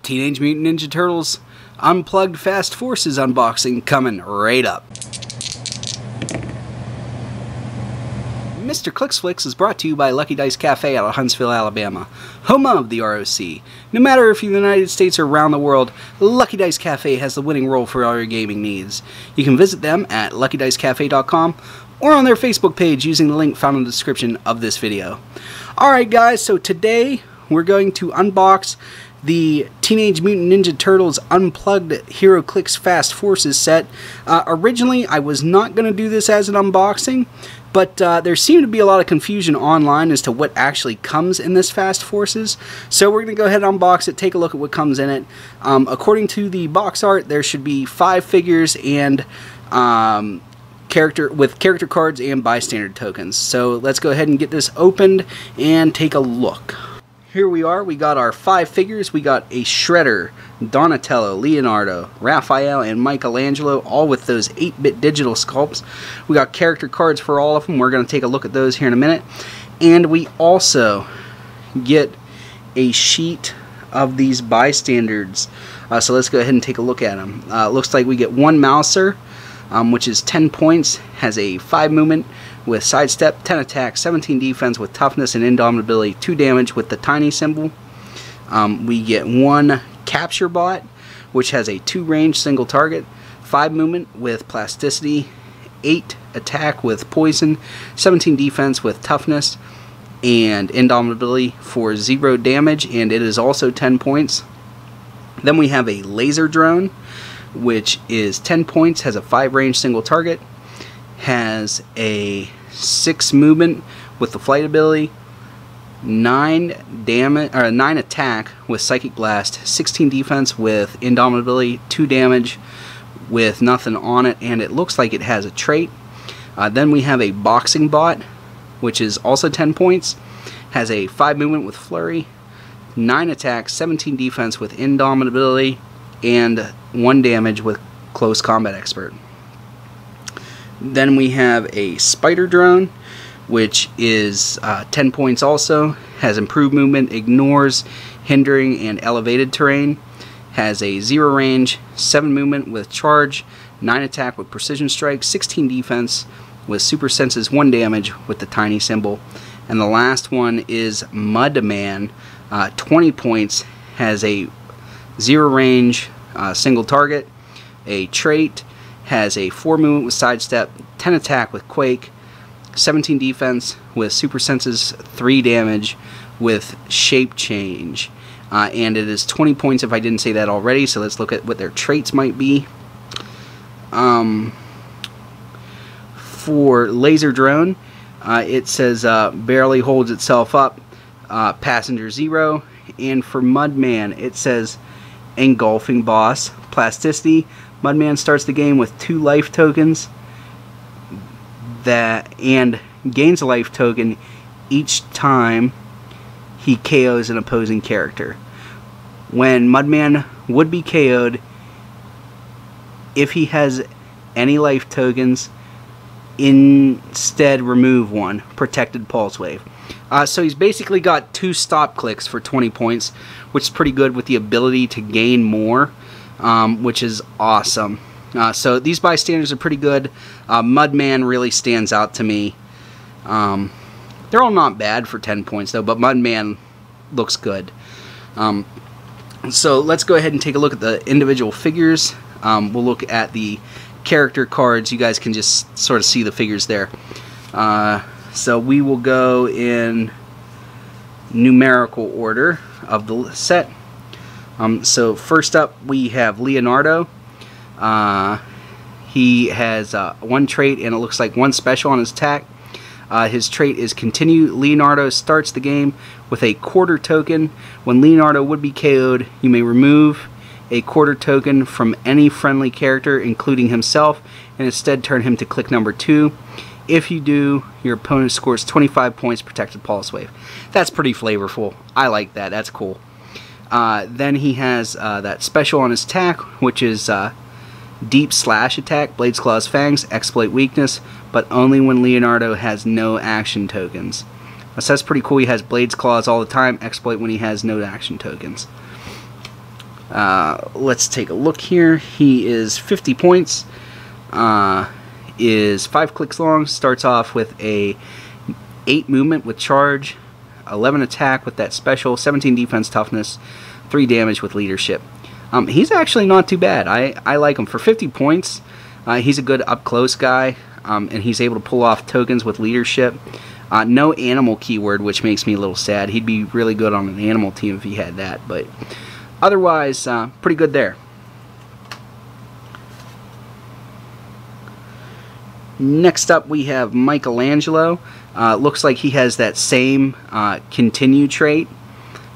Teenage Mutant Ninja Turtles Unplugged Fast Forces unboxing coming right up. Mr. Clicksflix is brought to you by Lucky Dice Cafe out of Huntsville, Alabama, home of the ROC. No matter if you're in the United States or around the world, Lucky Dice Cafe has the winning role for all your gaming needs. You can visit them at LuckyDiceCafe.com or on their Facebook page using the link found in the description of this video. Alright guys, so today we're going to unbox the Teenage Mutant Ninja Turtles Unplugged Heroclix Fast Forces set. Originally, I was not going to do this as an unboxing, but there seemed to be a lot of confusion online as to what actually comes in this Fast Forces. So we're going to go ahead and unbox it, take a look at what comes in it. According to the box art, there should be 5 figures and character cards and bystander tokens. So let's go ahead and get this opened and take a look. Here we are, we got our 5 figures. We got a Shredder, Donatello, Leonardo, Raphael, and Michelangelo, all with those 8-bit digital sculpts. We got character cards for all of them. We're going to take a look at those here in a minute. And we also get a sheet of these bystanders. So let's go ahead and take a look at them. Looks like we get one Mouser, which is 10 points, has a 5 movement with sidestep, 10 attack, 17 defense with toughness and indomitability, 2 damage with the tiny symbol. We get one Capture Bot, which has a 2 range single target, 5 movement with plasticity, 8 attack with poison, 17 defense with toughness and indomitability for 0 damage, and it is also 10 points. Then we have a Laser Drone, which is 10 points, has a 5 range single target, has a 6 movement with the flight ability, 9 attack with Psychic Blast, 16 defense with indomitability, 2 damage with nothing on it, and it looks like it has a trait. Then we have a Boxing Bot, which is also 10 points, has a 5 movement with flurry, 9 attack, 17 defense with indomitability, and 1 damage with close combat expert. Then we have a Spider Drone, which is 10 points also, has improved movement, ignores hindering and elevated terrain, has a 0 range, 7 movement with charge, 9 attack with precision strike, 16 defense with super senses, 1 damage with the tiny symbol. And the last one is Mudman, 20 points, has a 0 range, single target, a trait, has a 4 movement with sidestep, 10 attack with quake, 17 defense with super senses, 3 damage with shape change, and it is 20 points if I didn't say that already. So let's look at what their traits might be. For Laser Drone, it says barely holds itself up, passenger 0, and for Mudman it says engulfing boss, plasticity. Mudman starts the game with 2 life tokens and gains a life token each time he KOs an opposing character. When Mudman would be KO'd, if he has any life tokens, instead remove 1, protected pulse wave. So he's basically got 2 stop clicks for 20 points, which is pretty good, with the ability to gain more, which is awesome. So these bystanders are pretty good. Mudman really stands out to me. They're all not bad for 10 points though, but Mudman looks good. So let's go ahead and take a look at the individual figures. We'll look at the character cards. You guys can just sort of see the figures there. So we will go in numerical order of the set. So first up we have Leonardo. He has 1 trait and it looks like 1 special on his attack. His trait is Continue. Leonardo starts the game with a quarter token. When Leonardo would be KO'd, you may remove a quarter token from any friendly character, including himself, and instead turn him to click number 2. If you do, your opponent scores 25 points protected pulse wave. That's pretty flavorful. I like that. That's cool. Then he has that special on his attack, which is Deep Slash Attack, Blades, Claws, Fangs, Exploit Weakness, but only when Leonardo has no action tokens. So that's pretty cool. He has Blades, Claws all the time, Exploit when he has no action tokens. Let's take a look here. He is 50 points, is 5 clicks long, starts off with a 8 movement with charge, 11 attack with that special, 17 defense toughness, 3 damage with leadership. He's actually not too bad. I like him. For 50 points, he's a good up-close guy, and he's able to pull off tokens with leadership. No animal keyword, which makes me a little sad. He'd be really good on an animal team if he had that, but otherwise, pretty good there. Next up, we have Michelangelo. Looks like he has that same continue trait,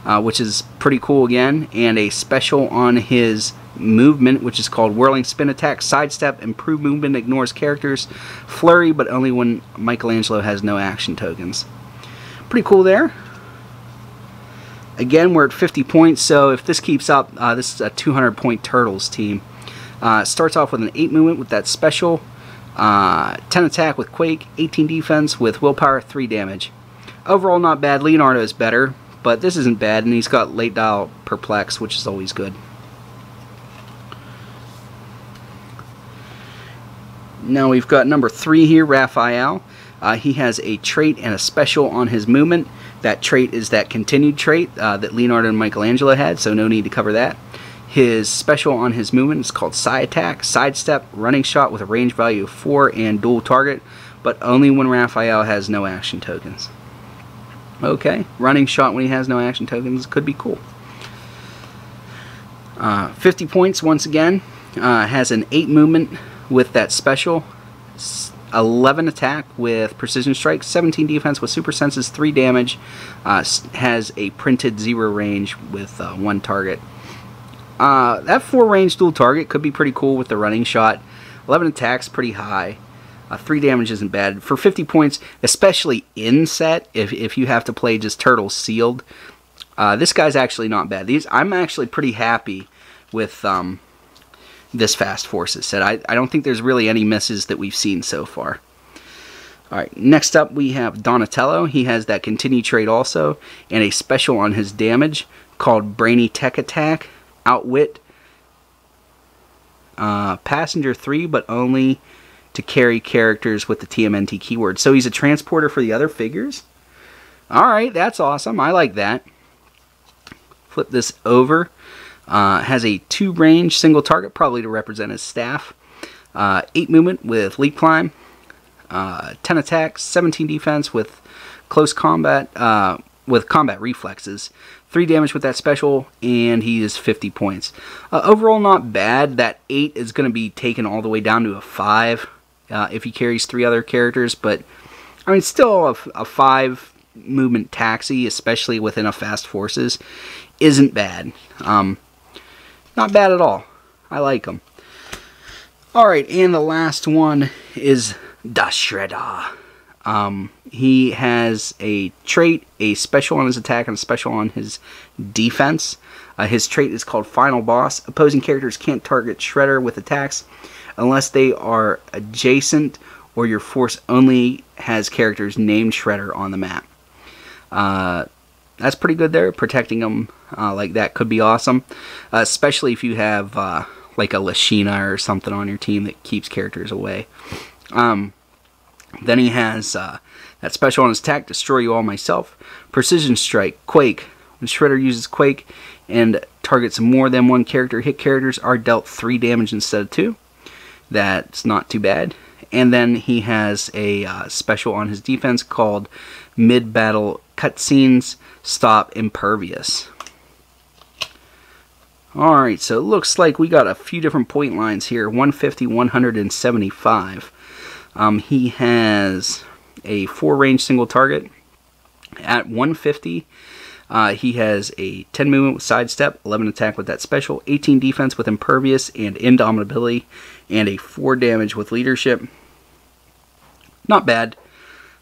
which is pretty cool again, and a special on his movement, which is called Whirling Spin Attack, Sidestep, Improved Movement, Ignores Characters, Flurry, but only when Michelangelo has no action tokens. Pretty cool there. Again, we're at 50 points, so if this keeps up, this is a 200-point Turtles team. Starts off with an 8 movement with that special, 10 attack with Quake, 18 defense with Willpower, 3 damage. Overall, not bad. Leonardo is better, but this isn't bad, and he's got late dial Perplex, which is always good. Now we've got number 3 here, Raphael. He has a trait and a special on his movement. That trait is that continued trait that Leonardo and Michelangelo had, so no need to cover that. His special on his movement is called Side Attack, Sidestep, Running Shot with a range value of 4 and dual target, but only when Raphael has no action tokens. Okay, Running Shot when he has no action tokens could be cool. 50 points once again. Has an 8 movement with that special, 11 attack with Precision Strike, 17 defense with Super Senses, 3 damage, has a printed 0 range with 1 target. That 4 range dual target could be pretty cool with the Running Shot. 11 attacks, pretty high. 3 damage isn't bad. For 50 points, especially in set, if you have to play just Turtles sealed, this guy's actually not bad. I'm actually pretty happy with this Fast Forces set. I don't think there's really any misses that we've seen so far. Alright, next up we have Donatello. He has that continue trait also, and a special on his damage called Brainy Tech Attack, Outwit, Passenger 3, but only to carry characters with the TMNT keyword. So he's a transporter for the other figures? Alright, that's awesome. I like that. Flip this over. Has a 2 range single target, probably to represent his staff. 8 movement with Leap Climb. 10 attack, 17 defense with close combat, with combat reflexes. 3 damage with that special, and he is 50 points. Overall, not bad. That 8 is going to be taken all the way down to a 5 if he carries 3 other characters, but I mean, still a 5 movement taxi, especially within a Fast Forces, isn't bad. Not bad at all. I like him. Alright, and the last one is Da Shredder. He has a trait, a special on his attack, and a special on his defense. His trait is called Final Boss. Opposing characters can't target Shredder with attacks unless they are adjacent or your force only has characters named Shredder on the map. That's pretty good there. Protecting them like that could be awesome, especially if you have like a Lashina or something on your team that keeps characters away. Then he has that special on his attack, Destroy You All Myself. Precision Strike, Quake. When Shredder uses Quake and targets more than 1 character, hit characters are dealt 3 damage instead of 2. That's not too bad. And then he has a special on his defense called Mid-Battle Cutscenes, Stop Impervious. Alright, so it looks like we got a few different point lines here. 150, 175. He has a 4 range single target. At 150, he has a 10 movement with Sidestep, 11 attack with that special, 18 defense with Impervious and Indomitability, and a 4 damage with Leadership. Not bad.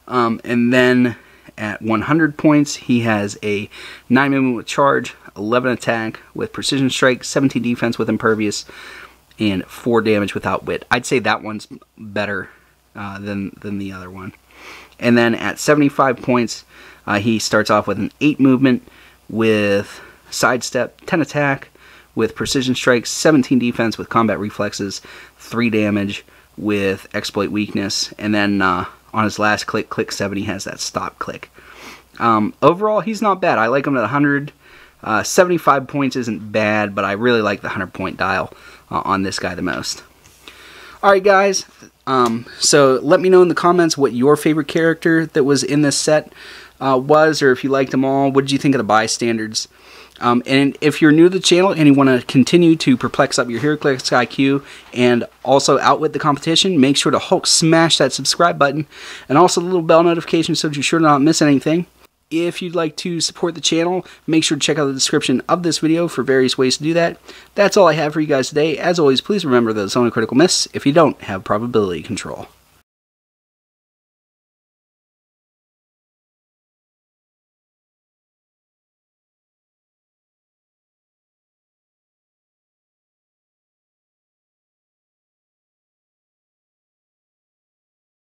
And then at 100 points, he has a 9 movement with Charge, 11 attack with Precision Strike, 17 defense with Impervious, and 4 damage with Outwit. I'd say that one's better than the other one. And then at 75 points, he starts off with an 8 movement with Sidestep, 10 attack with precision strikes, 17 defense with combat reflexes, 3 damage with exploit weakness, and then on his last click, click 7, he has that stop click. Overall, he's not bad. I like him at 100. 75 points isn't bad, but I really like the 100 point dial on this guy the most. Alright guys, so let me know in the comments what your favorite character that was in this set was, or if you liked them all. What did you think of the bystanders? And if you're new to the channel and you want to continue to perplex up your Heroclix IQ and also outwit the competition, make sure to Hulk smash that subscribe button and also the little bell notification so that you're sure to not miss anything. If you'd like to support the channel, make sure to check out the description of this video for various ways to do that. That's all I have for you guys today. As always, please remember that it's only critical miss if you don't have probability control.